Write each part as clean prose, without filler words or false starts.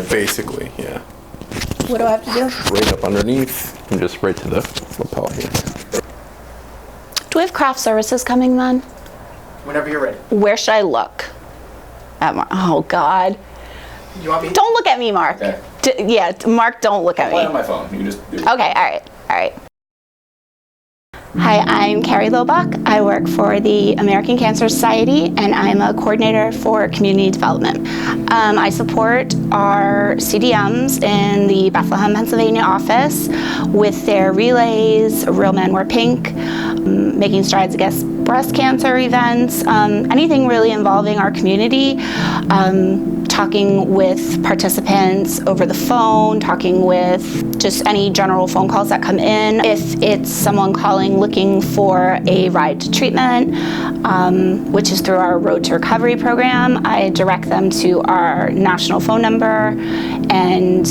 Basically, yeah. What do I have to do? Right up underneath and just right to the lapel here. Do we have craft services coming then? Whenever you're ready. Where should I look? At oh God. You want me? Don't look at me, Mark. Okay. Mark, don't look at me. Play on my phone. You can just do it. Okay, all right. Hi, I'm Carrie Loback. I work for the American Cancer Society, and I'm a coordinator for community development. I support our CDMs in the Bethlehem, Pennsylvania office with their relays, Real Men Wear Pink, making strides against breast cancer events, anything really involving our community. Talking with participants over the phone, talking with just any general phone calls that come in. If it's someone calling looking for a ride to treatment, which is through our Road to Recovery program, I direct them to our national phone number, and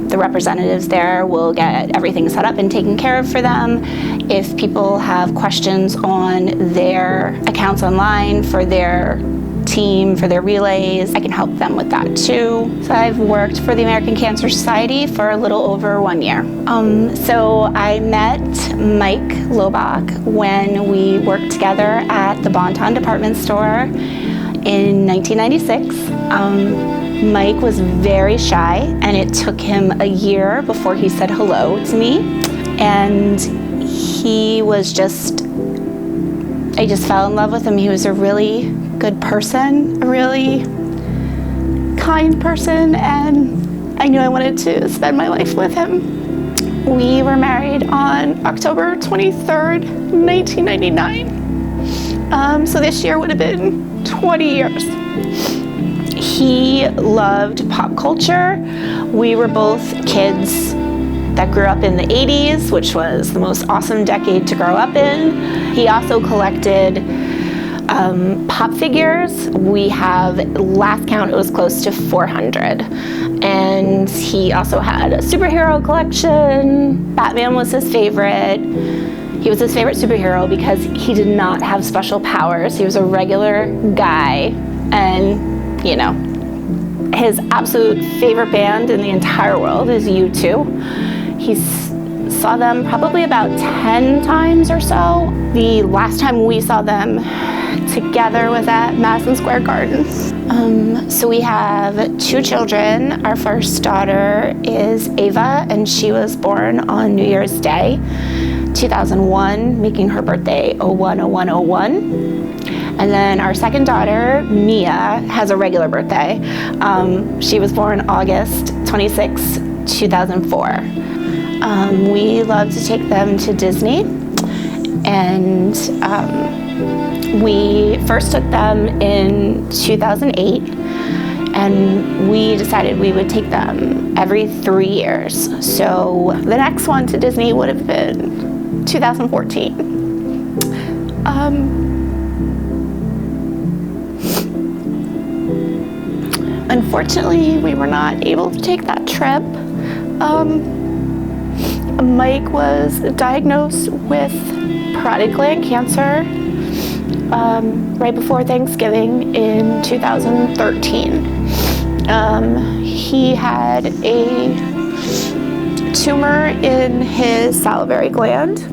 the representatives there will get everything set up and taken care of for them. If people have questions on their accounts online for their team, for their relays, I can help them with that too. So I've worked for the American Cancer Society for a little over 1 year. So I met Mike Loback when we worked together at the Bonton department store in 1996. Mike was very shy, and it took him a year before he said hello to me. And he was I just fell in love with him. He was a really good person, a really kind person, and I knew I wanted to spend my life with him. We were married on October 23rd, 1999. So this year would have been 20 years. He loved pop culture. We were both kids that grew up in the 80s, which was the most awesome decade to grow up in. He also collected pop figures. We have, last count, it was close to 400. And he also had a superhero collection. Batman was his favorite. He was his favorite superhero because he did not have special powers. He was a regular guy. And, his absolute favorite band in the entire world is U2. He saw them probably about 10 times or so. The last time we saw them together was at Madison Square Garden. So we have 2 children. Our first daughter is Ava, and she was born on New Year's Day, 2001, making her birthday 01/01/01. And then our second daughter, Mia, has a regular birthday. She was born August 26, 2004. We love to take them to Disney, and we first took them in 2008, and we decided we would take them every 3 years. So the next one to Disney would have been 2014. Unfortunately, we were not able to take that trip. Mike was diagnosed with parotid gland cancer right before Thanksgiving in 2013. He had a tumor in his salivary gland.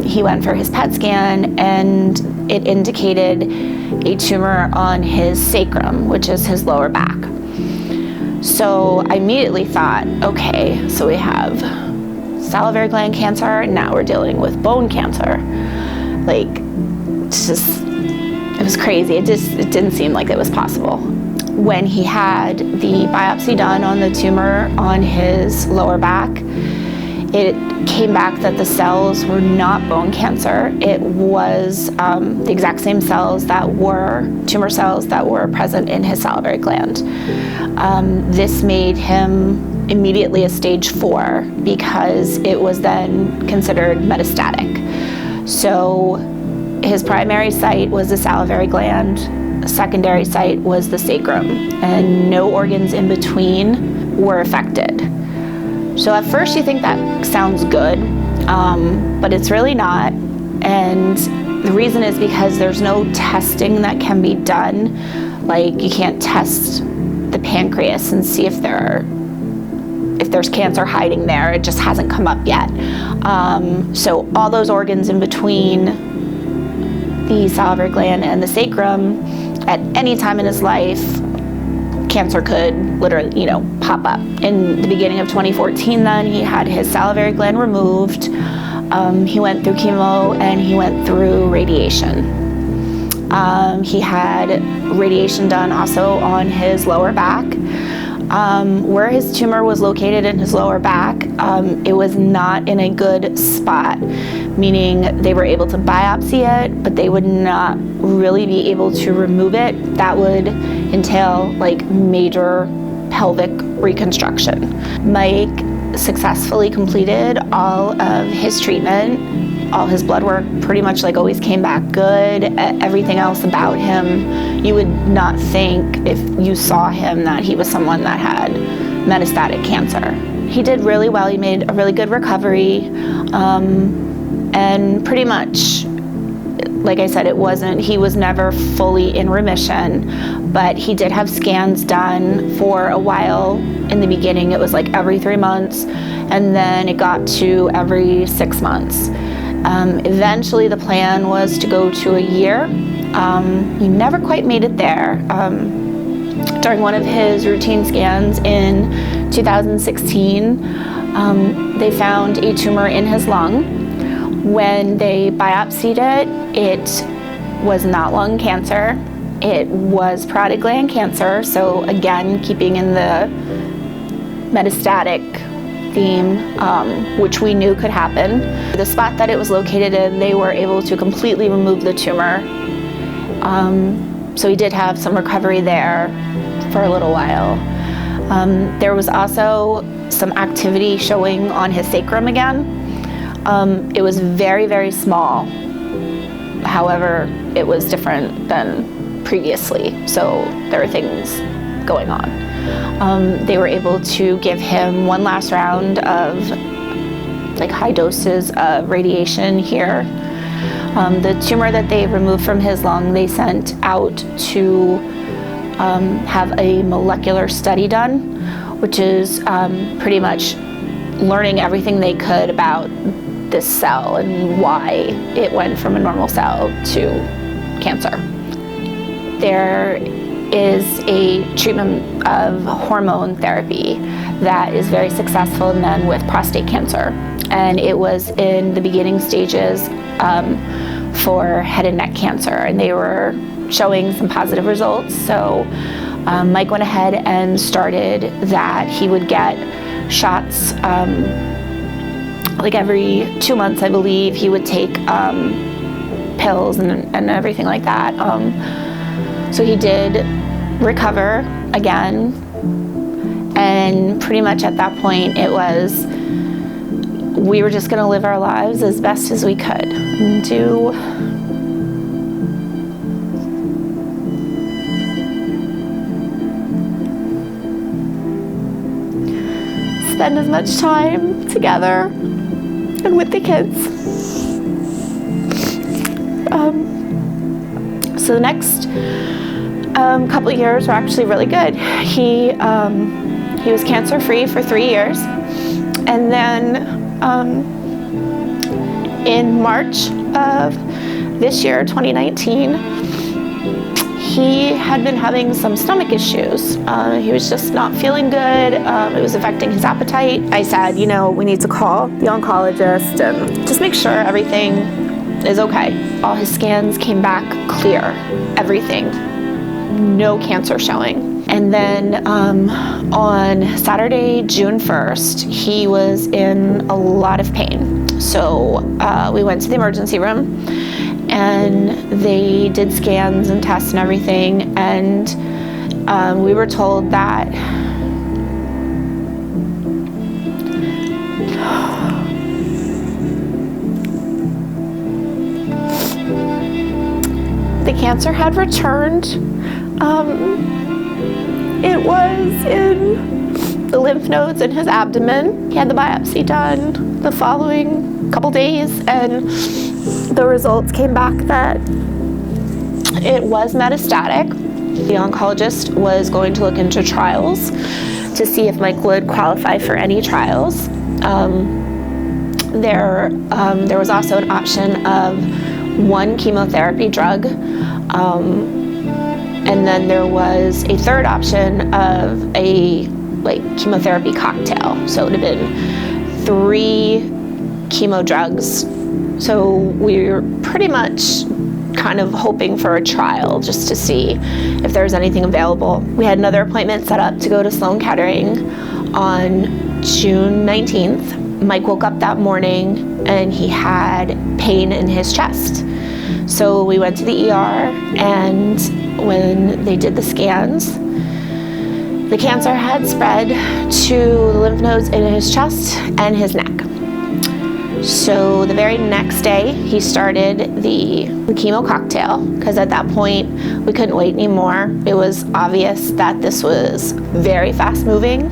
He went for his PET scan, and it indicated a tumor on his sacrum, which is his lower back. So I immediately thought, okay, so we have salivary gland cancer, now we're dealing with bone cancer. It was crazy. It didn't seem like it was possible. When he had the biopsy done on the tumor on his lower back, it came back that the cells were not bone cancer. It was the exact same cells that were tumor cells that were present in his salivary gland. This made him immediately a stage 4 because it was then considered metastatic. So his primary site was the salivary gland, secondary site was the sacrum, and no organs in between were affected. So at first you think that sounds good, but it's really not. And the reason is because there's no testing that can be done. You can't test the pancreas and see if there's cancer hiding there. It just hasn't come up yet. So all those organs in between the salivary gland and the sacrum, at any time in his life, cancer could literally, pop up. In the beginning of 2014, then he had his salivary gland removed. He went through chemo and he went through radiation. He had radiation done also on his lower back. Where his tumor was located in his lower back, it was not in a good spot, meaning they were able to biopsy it, but they would not really be able to remove it. That would entail like major pelvic reconstruction. Mike successfully completed all of his treatment. All his blood work pretty much like always came back good. Everything else about him, you would not think if you saw him that he was someone that had metastatic cancer. He did really well. He made a really good recovery. And pretty much, like I said, he was never fully in remission, but he did have scans done for a while. In the beginning, it was like every 3 months, and then it got to every 6 months. Eventually, the plan was to go to a year. He never quite made it there. During one of his routine scans in 2016, they found a tumor in his lung. When they biopsied it, it was not lung cancer. It was parotid gland cancer. So again, keeping in the metastatic theme, which we knew could happen. The spot that it was located in, they were able to completely remove the tumor. So he did have some recovery there for a little while. There was also some activity showing on his sacrum again. It was very, very small. However, it was different than previously, so there were things going on. They were able to give him one last round of like high doses of radiation here. The tumor that they removed from his lung, they sent out to have a molecular study done, which is pretty much learning everything they could about this cell and why it went from a normal cell to cancer. There is a treatment of hormone therapy that is very successful in men with prostate cancer. And it was in the beginning stages for head and neck cancer, and they were showing some positive results. So Mike went ahead and started that. He would get shots like every 2 months, I believe. He would take pills and everything like that. So he did recover again, and pretty much at that point it was, we were just going to live our lives as best as we could and spend as much time together and with the kids. So the next couple of years were actually really good. He was cancer-free for 3 years, and then in March of this year, 2019, he had been having some stomach issues. He was just not feeling good. It was affecting his appetite. I said, we need to call the oncologist and just make sure everything is okay. All his scans came back clear, everything. No cancer showing. And then on Saturday, June 1st, he was in a lot of pain. So we went to the emergency room, and they did scans and tests and everything, and we were told that the cancer had returned. It was in the lymph nodes in his abdomen. He had the biopsy done the following couple days, and the results came back that it was metastatic. The oncologist was going to look into trials to see if Mike would qualify for any trials. There was also an option of one chemotherapy drug, and then there was a third option of a chemotherapy cocktail. So it would have been 3 chemo drugs. So we were pretty much kind of hoping for a trial just to see if there was anything available. We had another appointment set up to go to Sloan Kettering on June 19th. Mike woke up that morning and he had pain in his chest. So we went to the ER, and when they did the scans, the cancer had spread to the lymph nodes in his chest and his neck. So the very next day, he started the chemo cocktail, because at that point, we couldn't wait anymore. It was obvious that this was very fast moving.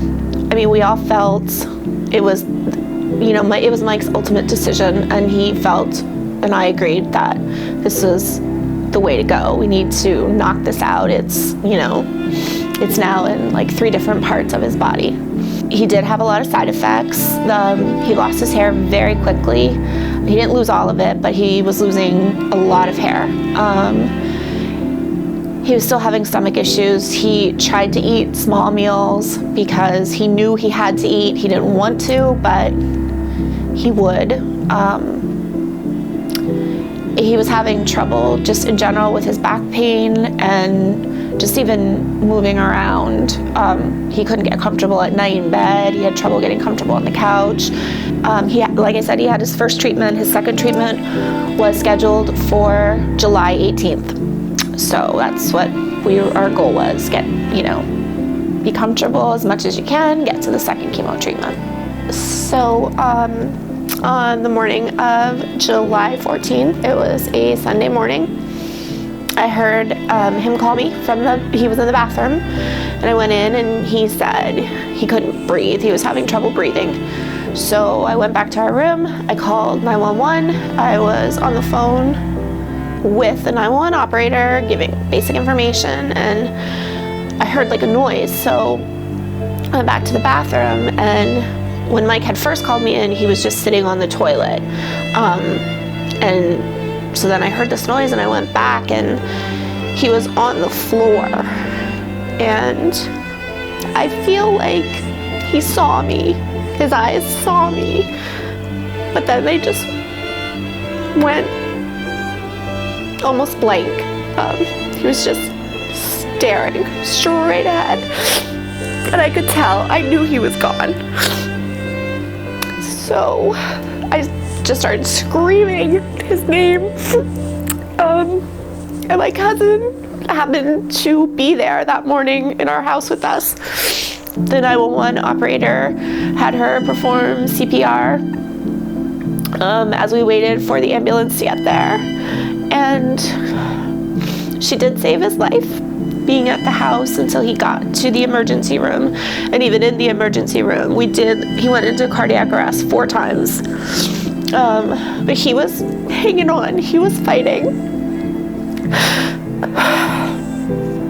I mean, we all felt it was, it was Mike's ultimate decision, and he felt, and I agreed, that this was the way to go. We need to knock this out. It's now in 3 different parts of his body. He did have a lot of side effects. He lost his hair very quickly. He didn't lose all of it, but he was losing a lot of hair. He was still having stomach issues. He tried to eat small meals because he knew he had to eat. He didn't want to, but he would. He was having trouble just in general with his back pain and just even moving around. He couldn't get comfortable at night in bed. He had trouble getting comfortable on the couch. Like I said, he had his first treatment. His second treatment was scheduled for July 18th. So that's what our goal was, be comfortable as much as you can, get to the second chemo treatment. So on the morning of July 14th, it was a Sunday morning, I heard him call me he was in the bathroom, and I went in and he said he couldn't breathe. He was having trouble breathing. So I went back to our room, I called 911. I was on the phone with the 911 operator giving basic information, and I heard a noise. So I went back to the bathroom, and when Mike had first called me in, he was just sitting on the toilet. And so then I heard this noise and I went back, and he was on the floor. And I feel like he saw me. His eyes saw me. But then they just went almost blank. He was just staring straight ahead. And I could tell, I knew he was gone. So I just started screaming his name. And my cousin happened to be there that morning in our house with us. The 911 operator had her perform CPR as we waited for the ambulance to get there. And she did save his life, being at the house until he got to the emergency room. And even in the emergency room, he went into cardiac arrest 4 times. But he was hanging on, he was fighting.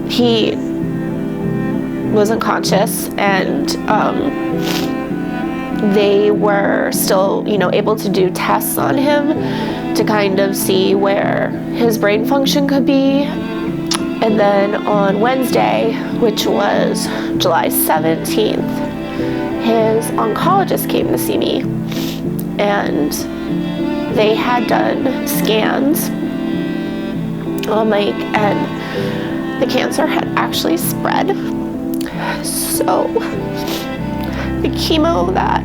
He was unconscious, and they were still, able to do tests on him to kind of see where his brain function could be. And then on Wednesday, which was July 17th, his oncologist came to see me, and they had done scans on Mike, and the cancer had actually spread. So the chemo that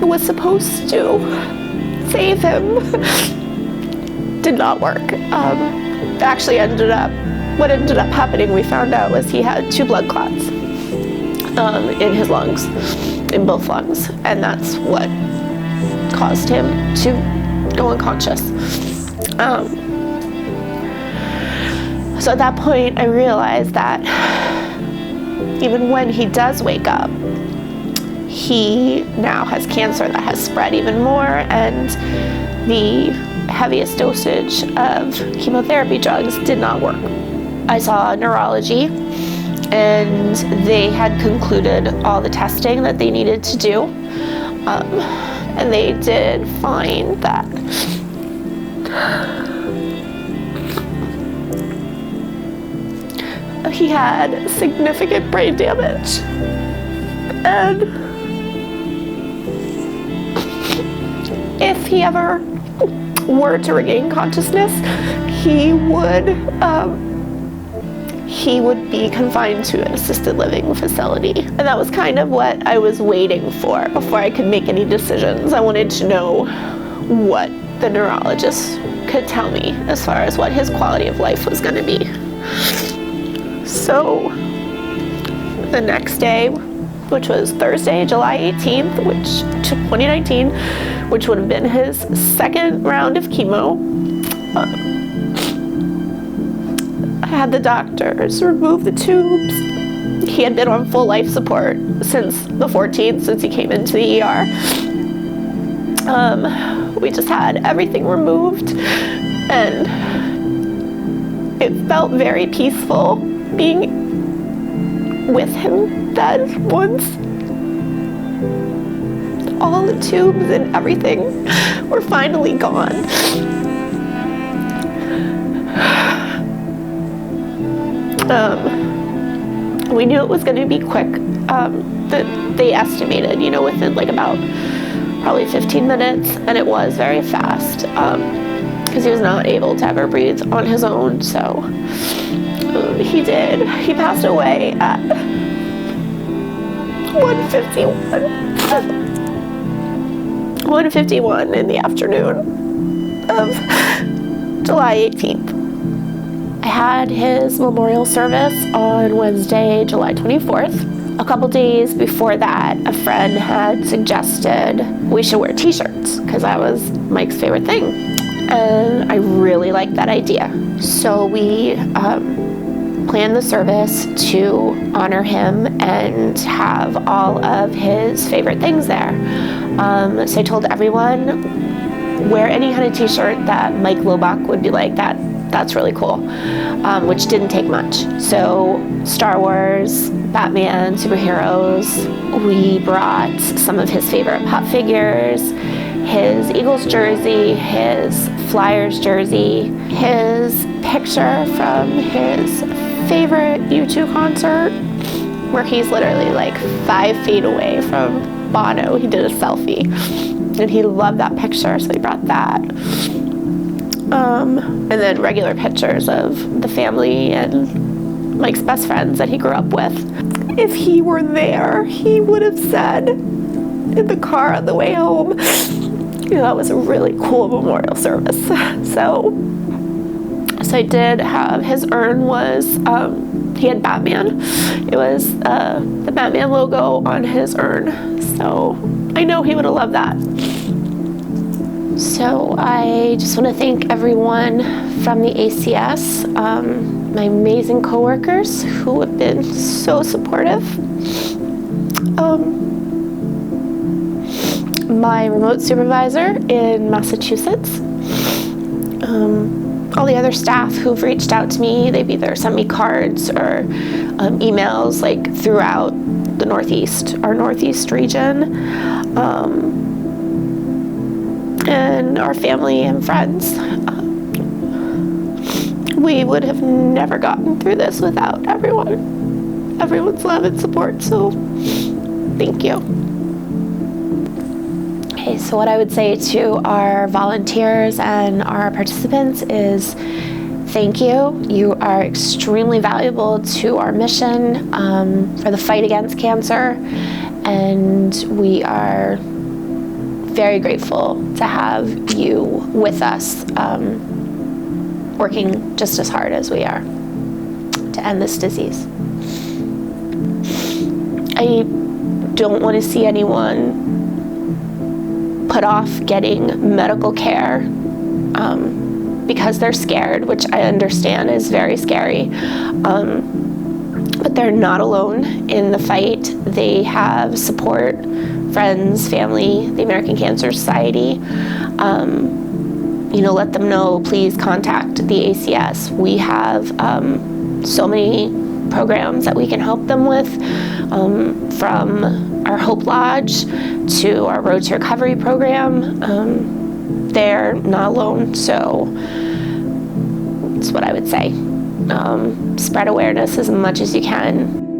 was supposed to save him did not work. Actually what ended up happening, we found out, was he had 2 blood clots in his lungs, in both lungs, and that's what caused him to go unconscious. So at that point, I realized that even when he does wake up, he now has cancer that has spread even more, and the heaviest dosage of chemotherapy drugs did not work. I saw neurology, and they had concluded all the testing that they needed to do, and they did find that he had significant brain damage, and if he ever were to regain consciousness, he would be confined to an assisted living facility. And that was kind of what I was waiting for before I could make any decisions. I wanted to know what the neurologist could tell me as far as what his quality of life was going to be. So the next day, which was Thursday, July 18th, 2019, which would have been his second round of chemo, I had the doctors remove the tubes. He had been on full life support since the 14th, since he came into the ER. We just had everything removed, and it felt very peaceful being with him then once all the tubes and everything were finally gone. We knew it was going to be quick. They estimated, within like about probably 15 minutes, and it was very fast because he was not able to ever breathe on his own. So he passed away at 1:51 in the afternoon of July 18th. I had his memorial service on Wednesday, July 24th. A couple days before that, a friend had suggested we should wear t-shirts because that was Mike's favorite thing. And I really liked that idea. So we planned the service to honor him and have all of his favorite things there. So I told everyone, wear any kind of t-shirt that Mike Loback would be like, that's really cool, which didn't take much. So Star Wars, Batman, superheroes. We brought some of his favorite pop figures, his Eagles jersey, his Flyers jersey, his picture from his favorite U2 concert, where he's literally like 5 feet away from Bono. He did a selfie, and he loved that picture, so we brought that. And then regular pictures of the family and Mike's best friends that he grew up with. If he were there, he would have said in the car on the way home, that was a really cool memorial service. So I did have, his urn was, he had Batman. It was the Batman logo on his urn. So I know he would have loved that. So I just want to thank everyone from the ACS, my amazing coworkers who have been so supportive, my remote supervisor in Massachusetts, all the other staff who've reached out to me. They've either sent me cards or emails like throughout the Northeast, our Northeast region. And our family and friends. We would have never gotten through this without everyone's love and support, so thank you. Okay, so what I would say to our volunteers and our participants is thank you. You are extremely valuable to our mission for the fight against cancer, and we are very grateful to have you with us, working just as hard as we are to end this disease. I don't want to see anyone put off getting medical care because they're scared, which I understand is very scary. But they're not alone in the fight. They have support, friends, family, the American Cancer Society. Let them know, please contact the ACS. We have so many programs that we can help them with, from our Hope Lodge to our Road to Recovery program. They're not alone, so that's what I would say. Spread awareness as much as you can.